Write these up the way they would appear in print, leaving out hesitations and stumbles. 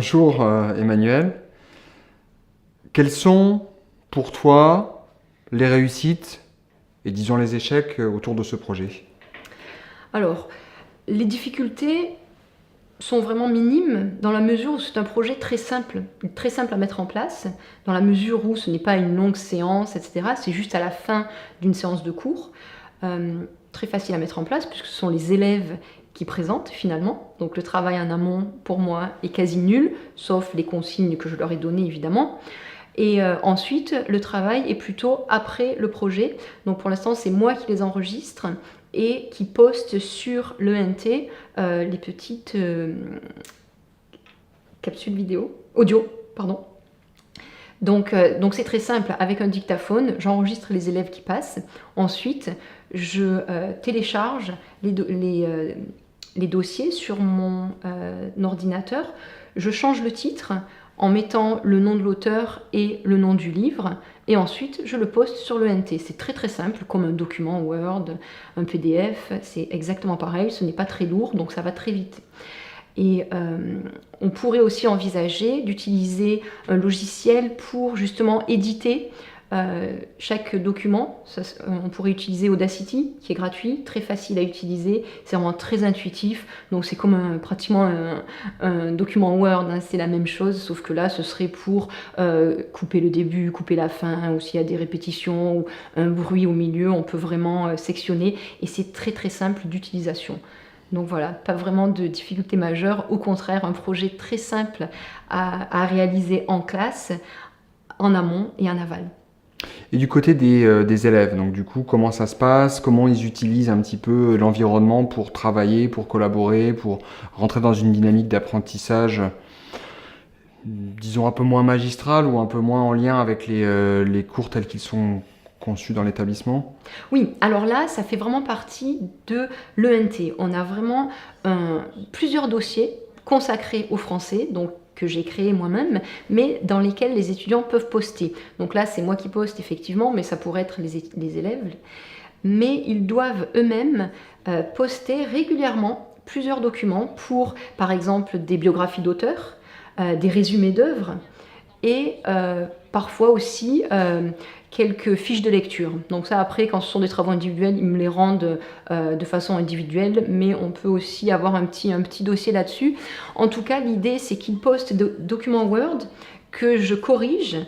Bonjour Emmanuel. Quelles sont pour toi les réussites et disons les échecs autour de ce projet? Alors, les difficultés sont vraiment minimes dans la mesure où c'est un projet très simple à mettre en place, dans la mesure où ce n'est pas une longue séance, etc. C'est juste à la fin d'une séance de cours. Très facile à mettre en place puisque ce sont les élèves qui présentent finalement. Donc le travail en amont, pour moi, est quasi nul, sauf les consignes que je leur ai données évidemment. Et ensuite, le travail est plutôt après le projet. Donc pour l'instant, c'est moi qui les enregistre et qui poste sur l'ENT les petites capsules audio, pardon. Donc c'est très simple, avec un dictaphone, j'enregistre les élèves qui passent. Ensuite, je télécharge les dossiers sur mon ordinateur. Je change le titre en mettant le nom de l'auteur et le nom du livre, et ensuite je le poste sur l'ENT. C'est très très simple, comme un document Word, un PDF, c'est exactement pareil, ce n'est pas très lourd, donc ça va très vite. Et on pourrait aussi envisager d'utiliser un logiciel pour justement éditer chaque document. On pourrait utiliser Audacity, qui est gratuit, très facile à utiliser, c'est vraiment très intuitif, donc c'est comme pratiquement un document Word, hein, c'est la même chose, sauf que là ce serait pour couper le début, couper la fin, ou s'il y a des répétitions ou un bruit au milieu, on peut vraiment sectionner, et c'est très très simple d'utilisation. Donc voilà, pas vraiment de difficultés majeures, au contraire, un projet très simple à réaliser en classe, en amont et en aval. Et du côté des élèves, donc du coup, comment ça se passe? Comment ils utilisent un petit peu l'environnement pour travailler, pour collaborer, pour rentrer dans une dynamique d'apprentissage, disons un peu moins magistrale ou un peu moins en lien avec les cours tels qu'ils sont conçus dans l'établissement? Oui, alors là, ça fait vraiment partie de l'ENT. On a vraiment plusieurs dossiers consacrés au français, donc que j'ai créé moi-même, mais dans lesquels les étudiants peuvent poster. Donc là, c'est moi qui poste effectivement, mais ça pourrait être les élèves. Mais ils doivent eux-mêmes poster régulièrement plusieurs documents pour, par exemple, des biographies d'auteurs, des résumés d'œuvres, et parfois aussi quelques fiches de lecture. Donc ça, après, quand ce sont des travaux individuels, ils me les rendent de façon individuelle, mais on peut aussi avoir un petit dossier là-dessus. En tout cas, l'idée, c'est qu'ils postent des documents Word que je corrige,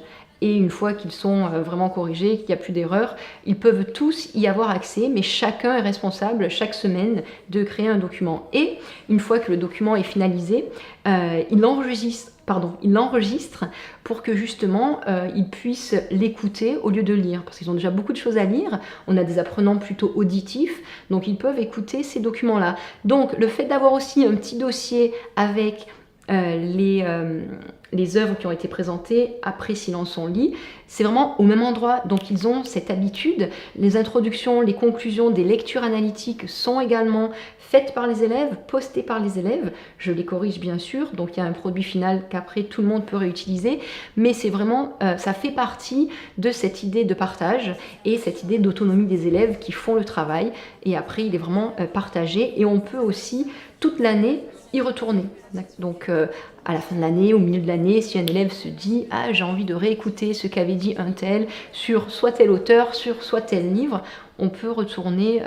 et une fois qu'ils sont vraiment corrigés, qu'il n'y a plus d'erreurs, ils peuvent tous y avoir accès, mais chacun est responsable chaque semaine de créer un document. Et une fois que le document est finalisé, il l'enregistre pour que justement ils puissent l'écouter au lieu de lire, parce qu'ils ont déjà beaucoup de choses à lire. On a des apprenants plutôt auditifs, donc ils peuvent écouter ces documents-là. Donc le fait d'avoir aussi un petit dossier avec les œuvres qui ont été présentées après silence on lit, c'est vraiment au même endroit, donc ils ont cette habitude. Les introductions, les conclusions des lectures analytiques sont également faites par les élèves, postées par les élèves, je les corrige bien sûr, donc il y a un produit final qu'après tout le monde peut réutiliser, mais c'est vraiment, ça fait partie de cette idée de partage et cette idée d'autonomie des élèves qui font le travail, et après il est vraiment partagé, et on peut aussi toute l'année y retourner. Donc à la fin de l'année, au milieu de l'année, si un élève se dit « Ah, j'ai envie de réécouter ce qu'avait dit un tel sur soit tel auteur, sur soit tel livre », on peut retourner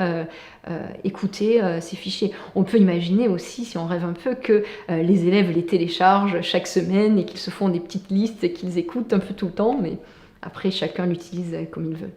écouter ces fichiers. On peut imaginer aussi, si on rêve un peu, que les élèves les téléchargent chaque semaine et qu'ils se font des petites listes et qu'ils écoutent un peu tout le temps, mais après chacun l'utilise comme il veut.